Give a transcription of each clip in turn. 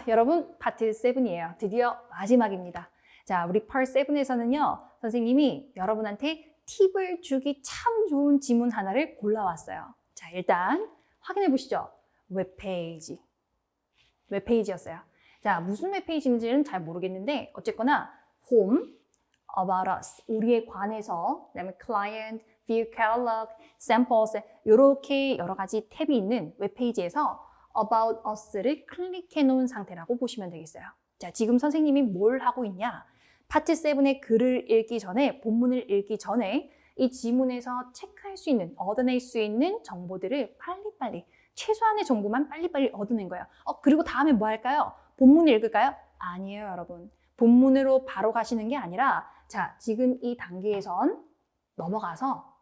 여러분 파트 7이에요. 드디어 마지막입니다. 자, 우리 파트 7에서는요. 선생님이 여러분한테 팁을 주기 참 좋은 지문 하나를 골라왔어요. 자, 일단 확인해 보시죠. 웹페이지. 웹페이지였어요. 자, 무슨 웹페이지인지는 잘 모르겠는데 어쨌거나 home, about us, 우리에 관해서, 그다음에 client, view catalog, samples 이렇게 여러 가지 탭이 있는 웹페이지에서 about us를 클릭해 놓은 상태라고 보시면 되겠어요. 자, 지금 선생님이 뭘 하고 있냐? 파트 7의 글을 읽기 전에, 본문을 읽기 전에 이 지문에서 체크할 수 있는, 얻어낼 수 있는 정보들을 빨리빨리, 최소한의 정보만 빨리빨리 얻어낸 거예요. 그리고 다음에 뭐 할까요? 본문을 읽을까요? 아니에요, 여러분. 본문으로 바로 가시는 게 아니라, 자, 지금 이 단계에선 넘어가서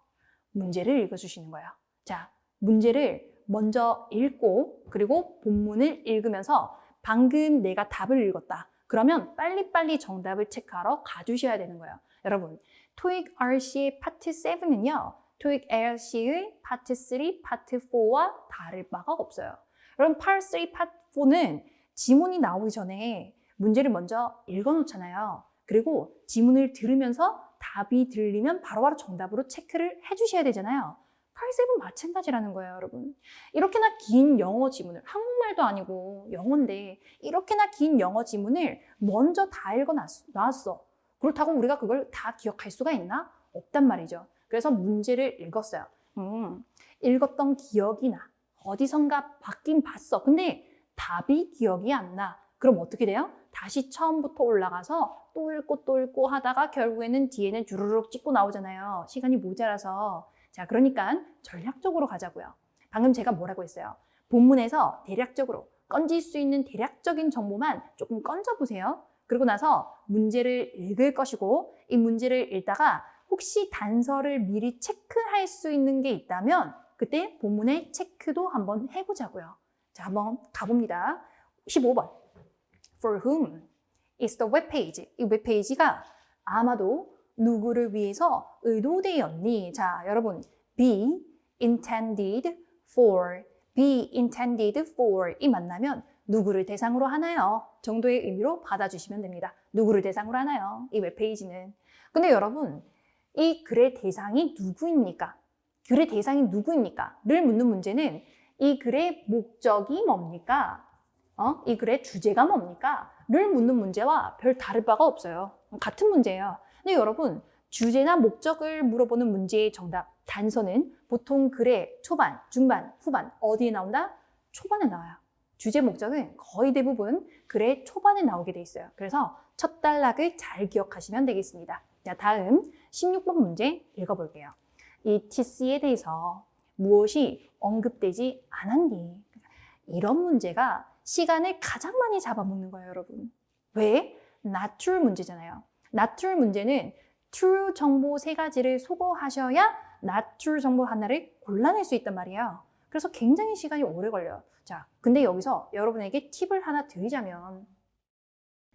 문제를 읽어주시는 거예요. 자, 문제를 먼저 읽고, 그리고 본문을 읽으면서 방금 내가 답을 읽었다. 그러면 빨리빨리 정답을 체크하러 가주셔야 되는 거예요. 여러분, 토익 RC의 파트 7은요. 토익 LC의 파트 3, 파트 4와 다를 바가 없어요. 여러분, 파트 3, 파트 4는 지문이 나오기 전에 문제를 먼저 읽어놓잖아요. 그리고 지문을 들으면서 답이 들리면 바로바로 정답으로 체크를 해주셔야 되잖아요. 파트 7은 마찬가지라는 거예요, 여러분. 이렇게나 긴 영어 지문을, 한국말도 아니고 영어인데 이렇게나 긴 영어 지문을 먼저 다 읽어놨어. 그렇다고 우리가 그걸 다 기억할 수가 있나? 없단 말이죠. 그래서 문제를 읽었어요. 읽었던 기억이 나. 어디선가 봤긴 봤어. 근데 답이 기억이 안 나. 그럼 어떻게 돼요? 다시 처음부터 올라가서 또 읽고 하다가 결국에는 뒤에는 주르륵 찍고 나오잖아요. 시간이 모자라서. 자, 그러니까 전략적으로 가자고요. 방금 제가 뭐라고 했어요? 본문에서 대략적으로 건질 수 있는 대략적인 정보만 조금 건져보세요. 그리고 나서 문제를 읽을 것이고 이 문제를 읽다가 혹시 단서를 미리 체크할 수 있는 게 있다면 그때 본문의 체크도 한번 해보자고요. 자, 한번 가봅니다. 15번. For whom is the webpage? 이 웹페이지가 아마도 누구를 위해서 의도되었니? 자, 여러분, be intended for, be intended for 이 만나면 누구를 대상으로 하나요? 정도의 의미로 받아주시면 됩니다. 누구를 대상으로 하나요? 이 웹페이지는. 근데 여러분, 이 글의 대상이 누구입니까? 글의 대상이 누구입니까? 를 묻는 문제는 이 글의 목적이 뭡니까? 이 글의 주제가 뭡니까? 를 묻는 문제와 별 다를 바가 없어요. 같은 문제예요. 근데 여러분, 주제나 목적을 물어보는 문제의 정답, 단서는 보통 글의 초반, 중반, 후반 어디에 나온다? 초반에 나와요. 주제 목적은 거의 대부분 글의 초반에 나오게 돼 있어요. 그래서 첫 단락을 잘 기억하시면 되겠습니다. 자, 다음 16번 문제 읽어볼게요. 이 TC에 대해서 무엇이 언급되지 않았니? 이런 문제가 시간을 가장 많이 잡아먹는 거예요, 여러분. 왜? Not true 문제잖아요. Not true 문제는 true 정보 3가지를 소거하셔야 not true 정보 하나를 골라낼 수 있단 말이에요. 그래서 굉장히 시간이 오래 걸려요. 자, 근데 여기서 여러분에게 팁을 하나 드리자면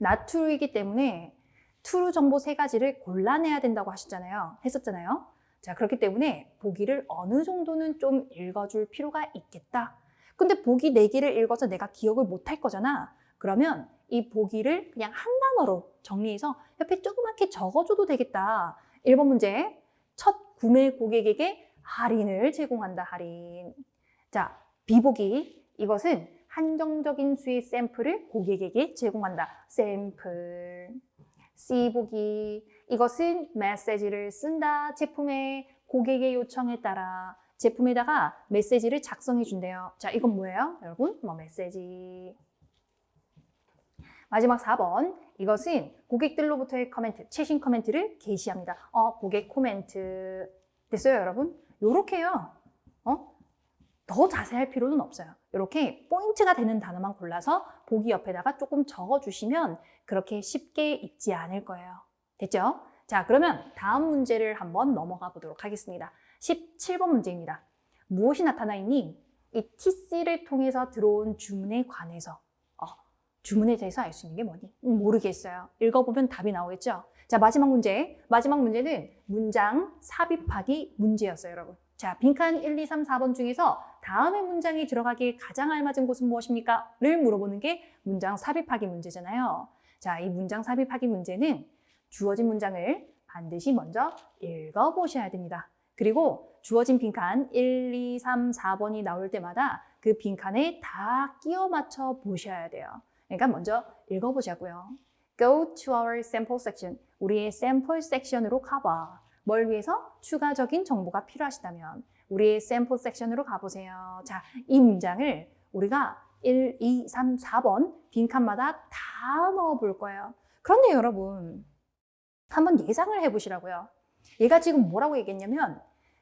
not true이기 때문에 true 정보 3가지를 골라내야 된다고 했었잖아요. 자, 그렇기 때문에 보기를 어느 정도는 좀 읽어줄 필요가 있겠다. 근데 보기 4개를 읽어서 내가 기억을 못할 거잖아. 그러면 이 보기를 그냥 한 단어로 정리해서 옆에 조그맣게 적어줘도 되겠다. 1번 문제, 첫 구매 고객에게 할인을 제공한다. 할인. 자, B보기, 이것은 한정적인 수의 샘플을 고객에게 제공한다. 샘플. C보기, 이것은 메시지를 쓴다. 제품의 고객의 요청에 따라 제품에다가 메시지를 작성해 준대요. 자, 이건 뭐예요? 여러분, 메시지. 마지막 4번. 이것은 고객들로부터의 코멘트, 최신 코멘트를 게시합니다. 고객 코멘트. 됐어요, 여러분? 요렇게요. 더 자세할 필요는 없어요. 이렇게 포인트가 되는 단어만 골라서 보기 옆에다가 조금 적어주시면 그렇게 쉽게 잊지 않을 거예요. 됐죠? 자, 그러면 다음 문제를 한번 넘어가 보도록 하겠습니다. 17번 문제입니다. 무엇이 나타나 있니? 이 TC를 통해서 들어온 주문에 관해서 주문에 대해서 알 수 있는 게 뭐니? 모르겠어요. 읽어보면 답이 나오겠죠? 자, 마지막 문제. 마지막 문제는 문장 삽입하기 문제였어요, 여러분. 자, 빈칸 1, 2, 3, 4번 중에서 다음의 문장이 들어가기에 가장 알맞은 곳은 무엇입니까? 를 물어보는 게 문장 삽입하기 문제잖아요. 자, 이 문장 삽입하기 문제는 주어진 문장을 반드시 먼저 읽어보셔야 됩니다. 그리고 주어진 빈칸 1, 2, 3, 4번이 나올 때마다 그 빈칸에 다 끼워 맞춰 보셔야 돼요. 그러니까 먼저 읽어보자고요. Go to our sample section. 우리의 샘플 섹션으로 가봐. 뭘 위해서? 추가적인 정보가 필요하시다면 우리의 샘플 섹션으로 가보세요. 자, 이 문장을 우리가 1, 2, 3, 4번 빈칸마다 다 넣어볼 거예요. 그런데 여러분, 한번 예상을 해보시라고요. 얘가 지금 뭐라고 얘기했냐면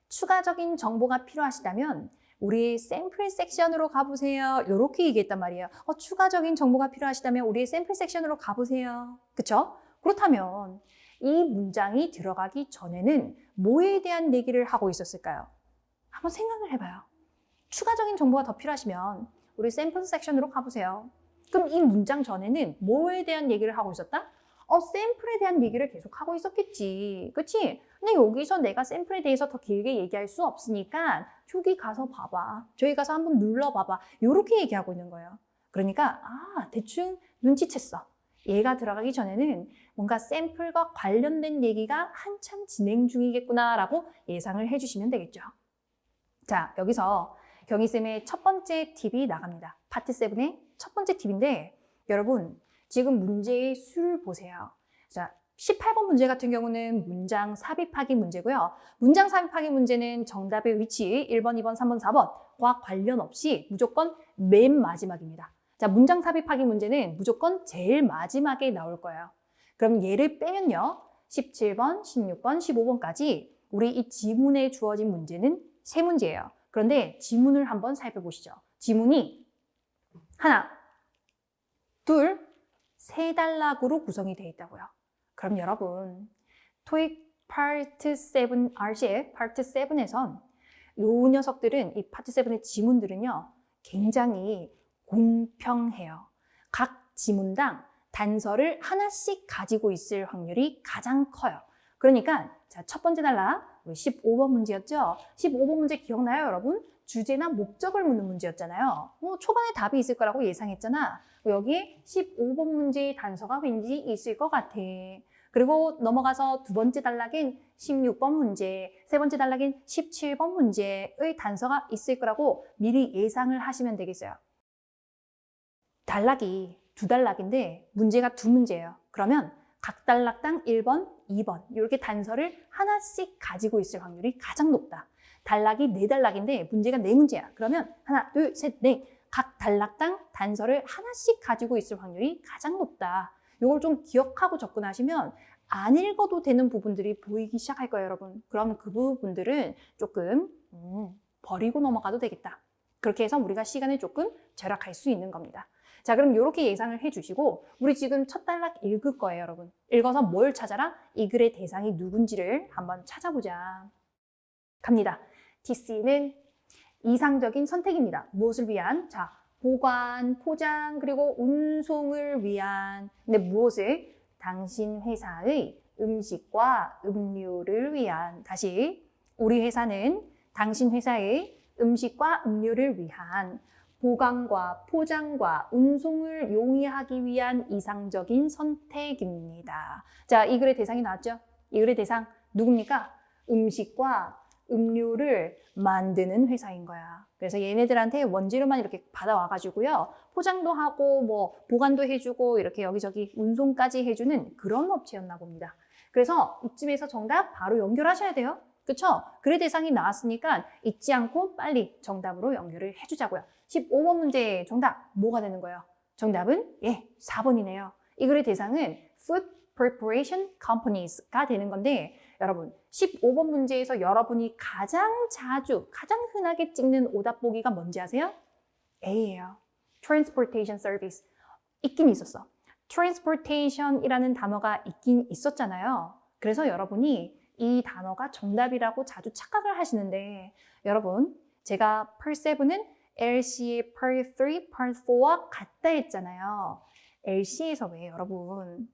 추가적인 정보가 필요하시다면 우리의 샘플 섹션으로 가보세요. 이렇게 얘기했단 말이에요. 추가적인 정보가 필요하시다면 우리의 샘플 섹션으로 가보세요. 그쵸? 그렇다면 이 문장이 들어가기 전에는 뭐에 대한 얘기를 하고 있었을까요? 한번 생각을 해봐요. 추가적인 정보가 더 필요하시면 우리 샘플 섹션으로 가보세요. 그럼 이 문장 전에는 뭐에 대한 얘기를 하고 있었다? 샘플에 대한 얘기를 계속 하고 있었겠지. 그치? 근데 여기서 내가 샘플에 대해서 더 길게 얘기할 수 없으니까 저기 가서 봐봐. 저기 가서 한번 눌러봐봐. 이렇게 얘기하고 있는 거예요. 그러니까 대충 눈치챘어. 얘가 들어가기 전에는 뭔가 샘플과 관련된 얘기가 한참 진행 중이겠구나라고 예상을 해주시면 되겠죠. 자, 여기서 경희쌤의 첫 번째 팁이 나갑니다. 파트 7의 첫 번째 팁인데 여러분 지금 문제의 수를 보세요. 자, 18번 문제 같은 경우는 문장 삽입하기 문제고요. 문장 삽입하기 문제는 정답의 위치 1번, 2번, 3번, 4번과 관련 없이 무조건 맨 마지막입니다. 자, 문장 삽입하기 문제는 무조건 제일 마지막에 나올 거예요. 그럼 얘를 빼면요. 17번, 16번, 15번까지 우리 이 지문에 주어진 문제는 3문제예요. 그런데 지문을 한번 살펴보시죠. 지문이 하나, 둘, 세 단락으로 구성이 되어 있다고요. 그럼 여러분, 토익 파트 7 RCF 파트 7에선 요 녀석들은 이 파트 7의 지문들은요. 굉장히 공평해요. 각 지문당 단서를 하나씩 가지고 있을 확률이 가장 커요. 그러니까 자, 첫 번째 단락, 우리 15번 문제였죠? 15번 문제 기억나요, 여러분? 주제나 목적을 묻는 문제였잖아요. 초반에 답이 있을 거라고 예상했잖아. 여기에 15번 문제의 단서가 왠지 있을 것 같아. 그리고 넘어가서 두 번째 단락인 16번 문제, 세 번째 단락인 17번 문제의 단서가 있을 거라고 미리 예상을 하시면 되겠어요. 단락이 두 단락인데 문제가 두 문제예요. 그러면 각 단락당 1번, 2번 이렇게 단서를 하나씩 가지고 있을 확률이 가장 높다. 단락이 네 단락인데 문제가 네 문제야. 그러면 하나, 둘, 셋, 넷. 각 단락당 단서를 하나씩 가지고 있을 확률이 가장 높다. 이걸 좀 기억하고 접근하시면 안 읽어도 되는 부분들이 보이기 시작할 거예요, 여러분. 그럼 그 부분들은 조금 버리고 넘어가도 되겠다. 그렇게 해서 우리가 시간을 조금 절약할 수 있는 겁니다. 자, 그럼 이렇게 예상을 해주시고 우리 지금 첫 단락 읽을 거예요, 여러분. 읽어서 뭘 찾아라? 이 글의 대상이 누군지를 한번 찾아보자. 갑니다. TC는 이상적인 선택입니다. 무엇을 위한? 자, 보관, 포장, 그리고 운송을 위한. 근데 무엇을? 당신 회사의 음식과 음료를 위한. 다시, 우리 회사는 당신 회사의 음식과 음료를 위한 보관과 포장과 운송을 용이하기 위한 이상적인 선택입니다. 자, 이 글의 대상이 나왔죠? 이 글의 대상 누굽니까? 음식과 음료를 만드는 회사인 거야. 그래서 얘네들한테 원재료만 이렇게 받아와가지고요. 포장도 하고 뭐 보관도 해주고 이렇게 여기저기 운송까지 해주는 그런 업체였나 봅니다. 그래서 이쯤에서 정답 바로 연결하셔야 돼요. 그쵸? 글의 대상이 나왔으니까 잊지 않고 빨리 정답으로 연결을 해주자고요. 15번 문제의 정답 뭐가 되는 거예요? 정답은 4번이네요. 이 글의 대상은 Food Preparation Companies가 되는 건데 여러분 15번 문제에서 여러분이 가장 자주, 가장 흔하게 찍는 오답 보기가 뭔지 아세요? A예요. Transportation Service. 있긴 있었어. Transportation이라는 단어가 있긴 있었잖아요. 그래서 여러분이 이 단어가 정답이라고 자주 착각을 하시는데 여러분 제가 Part 7은 LC의 Part 3, Part 4와 같다 했잖아요. LC에서 왜 여러분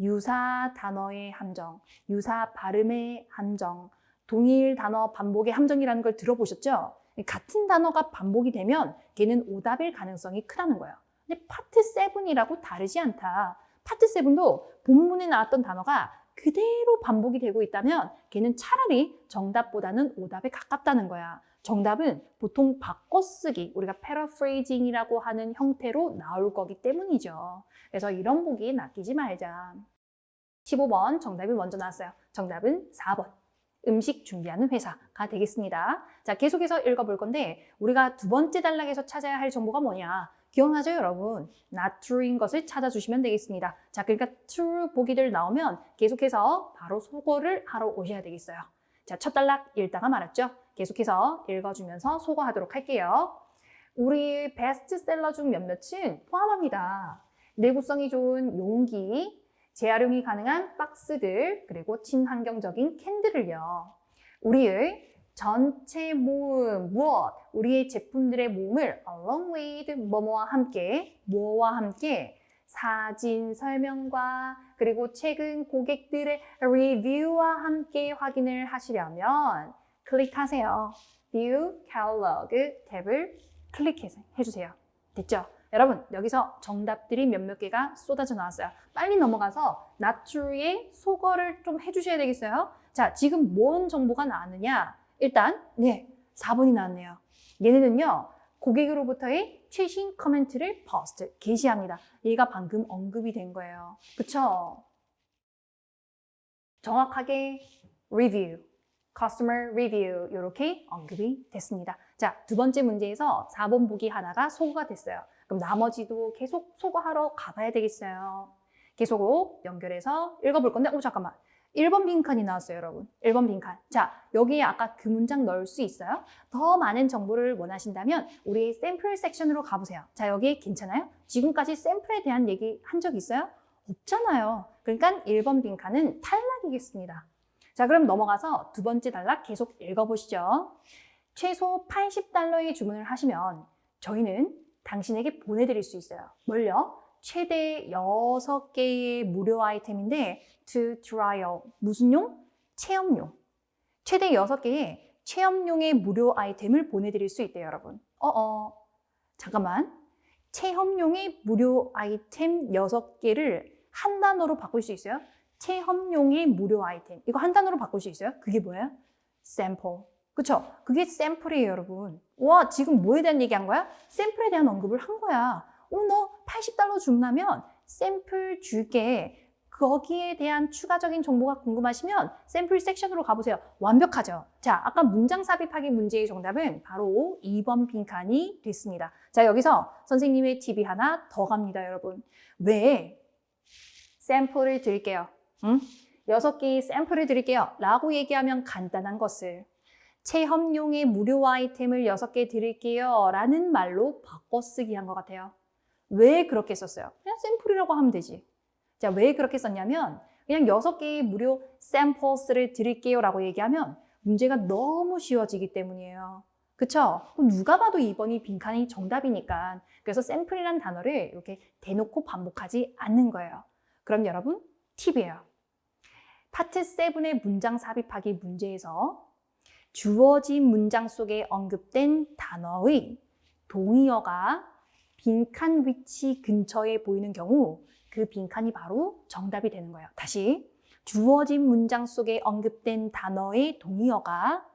유사 단어의 함정, 유사 발음의 함정, 동일 단어 반복의 함정이라는 걸 들어보셨죠? 같은 단어가 반복이 되면 걔는 오답일 가능성이 크다는 거예요. 근데 파트 7이라고 다르지 않다. 파트 7도 본문에 나왔던 단어가 그대로 반복이 되고 있다면 걔는 차라리 정답보다는 오답에 가깝다는 거야. 정답은 보통 바꿔쓰기, 우리가 paraphrasing이라고 하는 형태로 나올 거기 때문이죠. 그래서 이런 보기에 낚이지 말자. 15번 정답이 먼저 나왔어요. 정답은 4번. 음식 준비하는 회사가 되겠습니다. 자, 계속해서 읽어볼 건데 우리가 두 번째 단락에서 찾아야 할 정보가 뭐냐? 기억나죠, 여러분? not true인 것을 찾아주시면 되겠습니다. 자, 그러니까 true 보기들 나오면 계속해서 바로 소거를 하러 오셔야 되겠어요. 자, 첫 단락 읽다가 말았죠? 계속해서 읽어주면서 소거하도록 할게요. 우리 베스트셀러 중 몇몇은 포함합니다. 내구성이 좋은 용기, 재활용이 가능한 박스들, 그리고 친환경적인 캔들을요. 우리의 전체 모음, 무엇? 우리의 제품들의 모음을 along with 뭐뭐와 함께, 뭐와 함께 사진 설명과 그리고 최근 고객들의 리뷰와 함께 확인을 하시려면 클릭하세요. View Catalog 탭을 클릭해주세요. 됐죠? 여러분, 여기서 정답들이 몇몇 개가 쏟아져 나왔어요. 빨리 넘어가서 not true의 소거를 좀 해주셔야 되겠어요. 자, 지금 뭔 정보가 나왔느냐? 일단, 4번이 나왔네요. 얘네는요, 고객으로부터의 최신 코멘트를 포스트, 게시합니다. 얘가 방금 언급이 된 거예요. 그쵸? 정확하게 review, customer review 이렇게 언급이 됐습니다. 자, 두 번째 문제에서 4번 보기 하나가 소거가 됐어요. 그럼 나머지도 계속 소거하러 가봐야 되겠어요. 계속 연결해서 읽어볼 건데, 잠깐만. 1번 빈칸이 나왔어요, 여러분. 1번 빈칸. 자, 여기에 아까 그 문장 넣을 수 있어요? 더 많은 정보를 원하신다면 우리 샘플 섹션으로 가보세요. 자, 여기 괜찮아요? 지금까지 샘플에 대한 얘기 한 적 있어요? 없잖아요. 그러니까 1번 빈칸은 탈락이겠습니다. 자, 그럼 넘어가서 두 번째 단락 계속 읽어보시죠. 최소 $80의 주문을 하시면 저희는 당신에게 보내드릴 수 있어요. 뭘요? 최대 6개의 무료 아이템인데 to trial. 무슨 용? 체험용. 최대 6개의 체험용의 무료 아이템을 보내드릴 수 있대요, 여러분. 잠깐만. 체험용의 무료 아이템 6개를 한 단어로 바꿀 수 있어요? 체험용의 무료 아이템. 이거 한 단어로 바꿀 수 있어요? 그게 뭐예요? 샘플. 그쵸? 그게 샘플이에요, 여러분. 와, 지금 뭐에 대한 얘기한 거야? 샘플에 대한 언급을 한 거야. 너 $80 주문하면 샘플 줄게. 거기에 대한 추가적인 정보가 궁금하시면 샘플 섹션으로 가보세요. 완벽하죠? 자, 아까 문장 삽입하기 문제의 정답은 바로 2번 빈칸이 됐습니다. 자, 여기서 선생님의 팁이 하나 더 갑니다, 여러분. 왜 샘플을 드릴게요? 6개의 샘플을 드릴게요. 라고 얘기하면 간단한 것을 체험용의 무료 아이템을 6개 드릴게요. 라는 말로 바꿔쓰기 한 것 같아요. 왜 그렇게 썼어요? 그냥 샘플이라고 하면 되지. 자, 왜 그렇게 썼냐면 그냥 6개의 무료 샘플스를 드릴게요 라고 얘기하면 문제가 너무 쉬워지기 때문이에요. 그쵸? 그럼 누가 봐도 2번이 빈칸이 정답이니까. 그래서 샘플이라는 단어를 이렇게 대놓고 반복하지 않는 거예요. 그럼 여러분, 팁이에요. 파트 7의 문장 삽입하기 문제에서 주어진 문장 속에 언급된 단어의 동의어가 빈칸 위치 근처에 보이는 경우 그 빈칸이 바로 정답이 되는 거예요. 다시, 주어진 문장 속에 언급된 단어의 동의어가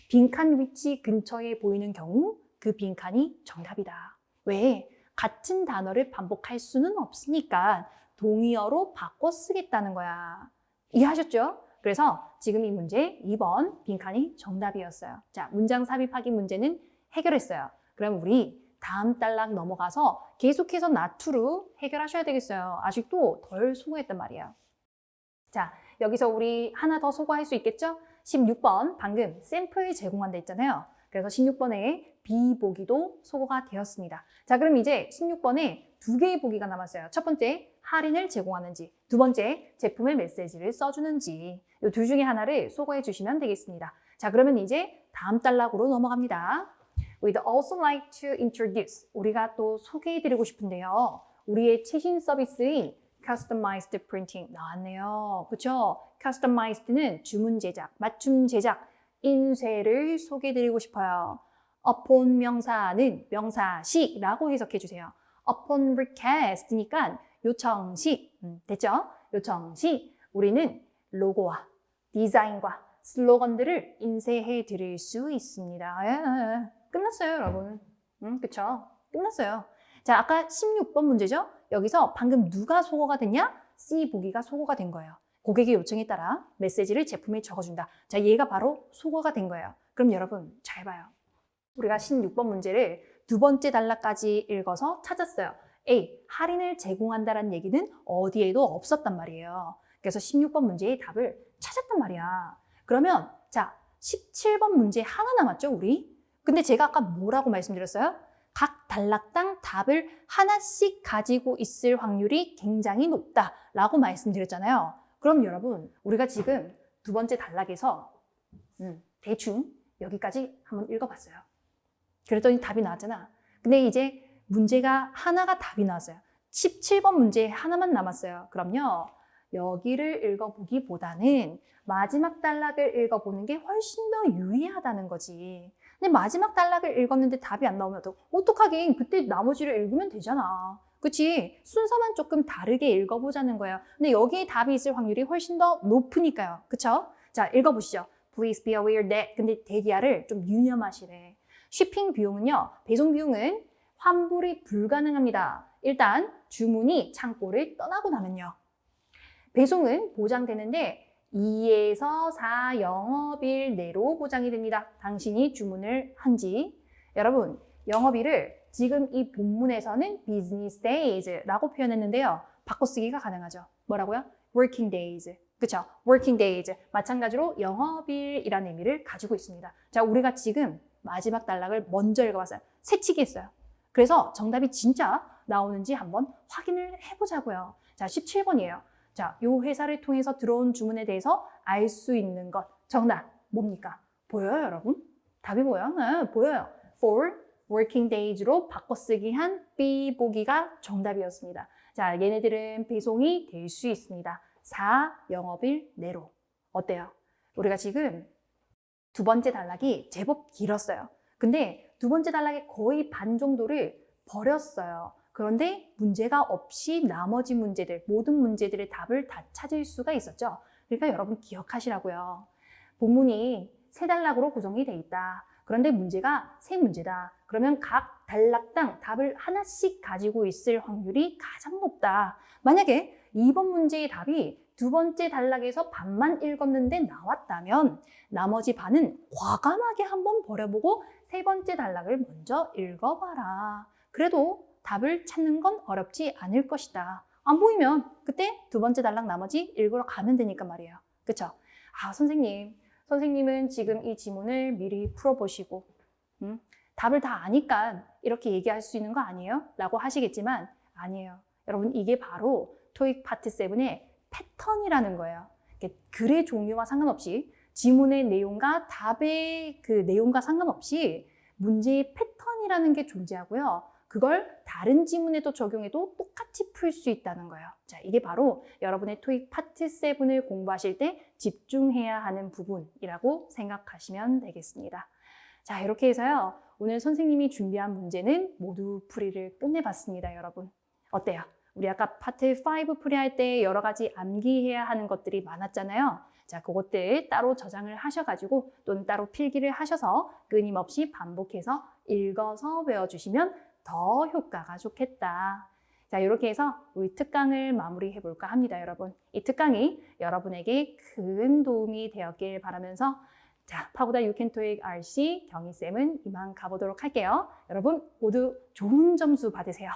빈칸 위치 근처에 보이는 경우 그 빈칸이 정답이다. 왜? 같은 단어를 반복할 수는 없으니까 동의어로 바꿔 쓰겠다는 거야. 이해하셨죠? 그래서 지금 이 문제 2번 빈칸이 정답이었어요. 자, 문장 삽입하기 문제는 해결했어요. 그럼 우리 다음 단락 넘어가서 계속해서 나투로 해결하셔야 되겠어요. 아직도 덜 소거했단 말이에요. 자, 여기서 우리 하나 더 소거할 수 있겠죠? 16번 방금 샘플 제공한다 했잖아요. 그래서 16번에 B 보기도 소거가 되었습니다. 자, 그럼 이제 16번에 두 개의 보기가 남았어요. 첫 번째, 할인을 제공하는지, 두 번째, 제품의 메시지를 써주는지 이 둘 중에 하나를 소거해 주시면 되겠습니다. 자, 그러면 이제 다음 단락으로 넘어갑니다. We'd also like to introduce, 우리가 또 소개해드리고 싶은데요. 우리의 최신 서비스인 Customized Printing 나왔네요. 그렇죠? Customized는 주문 제작, 맞춤 제작, 인쇄를 소개해드리고 싶어요. upon 명사는 명사시라고 해석해 주세요. upon request니까 요청시. 됐죠? 요청시 우리는 로고와 디자인과 슬로건들을 인쇄해 드릴 수 있습니다. 끝났어요, 여러분. 그쵸? 끝났어요. 자, 아까 16번 문제죠? 여기서 방금 누가 소거가 됐냐? C 보기가 소거가 된 거예요. 고객의 요청에 따라 메시지를 제품에 적어준다. 자, 얘가 바로 소거가 된 거예요. 그럼 여러분 잘 봐요. 우리가 16번 문제를 두 번째 단락까지 읽어서 찾았어요. A, 할인을 제공한다는 얘기는 어디에도 없었단 말이에요. 그래서 16번 문제의 답을 찾았단 말이야. 그러면 자, 17번 문제 하나 남았죠, 우리? 근데 제가 아까 뭐라고 말씀드렸어요? 각 단락당 답을 하나씩 가지고 있을 확률이 굉장히 높다라고 말씀드렸잖아요. 그럼 여러분, 우리가 지금 두 번째 단락에서 대충 여기까지 한번 읽어봤어요. 그랬더니 답이 나왔잖아. 근데 이제 문제가 하나가 답이 나왔어요. 17번 문제 하나만 남았어요. 그럼요, 여기를 읽어보기보다는 마지막 단락을 읽어보는 게 훨씬 더 유리하다는 거지. 근데 마지막 단락을 읽었는데 답이 안 나오면 어떡하긴, 그때 나머지를 읽으면 되잖아. 그치? 순서만 조금 다르게 읽어보자는 거예요. 근데 여기에 답이 있을 확률이 훨씬 더 높으니까요. 그쵸? 자, 읽어보시죠. Please be aware that. 근데 대기하를 좀 유념하시래. shipping 비용은요, 배송 비용은 환불이 불가능합니다. 일단 주문이 창고를 떠나고 나면요. 배송은 보장되는데 2에서 4 영업일 내로 보장이 됩니다. 당신이 주문을 한지. 여러분, 영업일을 지금 이 본문에서는 business days라고 표현했는데요. 바꿔쓰기가 가능하죠. 뭐라고요? working days. 그쵸? working days. 마찬가지로 영업일이라는 의미를 가지고 있습니다. 자, 우리가 지금 마지막 단락을 먼저 읽어봤어요. 새치기 했어요. 그래서 정답이 진짜 나오는지 한번 확인을 해보자고요. 자, 17번이에요. 자, 이 회사를 통해서 들어온 주문에 대해서 알 수 있는 것. 정답 뭡니까? 보여요, 여러분? 답이 보여요? 네, 보여요. For working days로 바꿔쓰기 한 B 보기가 정답이었습니다. 자, 얘네들은 배송이 될 수 있습니다. 4 영업일 내로. 어때요? 우리가 지금 두 번째 단락이 제법 길었어요. 근데 두 번째 단락의 거의 반 정도를 버렸어요. 그런데 문제가 없이 나머지 문제들, 모든 문제들의 답을 다 찾을 수가 있었죠. 그러니까 여러분 기억하시라고요. 본문이 세 단락으로 구성이 돼 있다. 그런데 문제가 세 문제다. 그러면 각 단락당 답을 하나씩 가지고 있을 확률이 가장 높다. 만약에 2번 문제의 답이 두 번째 단락에서 반만 읽었는데 나왔다면 나머지 반은 과감하게 한번 버려보고 세 번째 단락을 먼저 읽어봐라. 그래도 답을 찾는 건 어렵지 않을 것이다. 안 보이면 그때 두 번째 단락 나머지 읽으러 가면 되니까 말이에요. 그쵸? 아, 선생님은 지금 이 지문을 미리 풀어보시고 답을 다 아니까 이렇게 얘기할 수 있는 거 아니에요? 라고 하시겠지만 아니에요. 여러분, 이게 바로 토익 파트 7의 패턴이라는 거예요. 글의 종류와 상관없이 지문의 내용과 답의 그 내용과 상관없이 문제의 패턴이라는 게 존재하고요. 그걸 다른 지문에도 적용해도 똑같이 풀 수 있다는 거예요. 자, 이게 바로 여러분의 토익 파트 7을 공부하실 때 집중해야 하는 부분이라고 생각하시면 되겠습니다. 자, 이렇게 해서요. 오늘 선생님이 준비한 문제는 모두 풀이를 끝내봤습니다, 여러분. 어때요? 우리 아까 파트 5 풀이할 때 여러 가지 암기해야 하는 것들이 많았잖아요. 자, 그것들 따로 저장을 하셔가지고 또는 따로 필기를 하셔서 끊임없이 반복해서 읽어서 외워주시면 더 효과가 좋겠다. 자, 이렇게 해서 우리 특강을 마무리해 볼까 합니다, 여러분. 이 특강이 여러분에게 큰 도움이 되었길 바라면서 자, 파고다 유캔토익 RC 경희쌤은 이만 가보도록 할게요. 여러분 모두 좋은 점수 받으세요.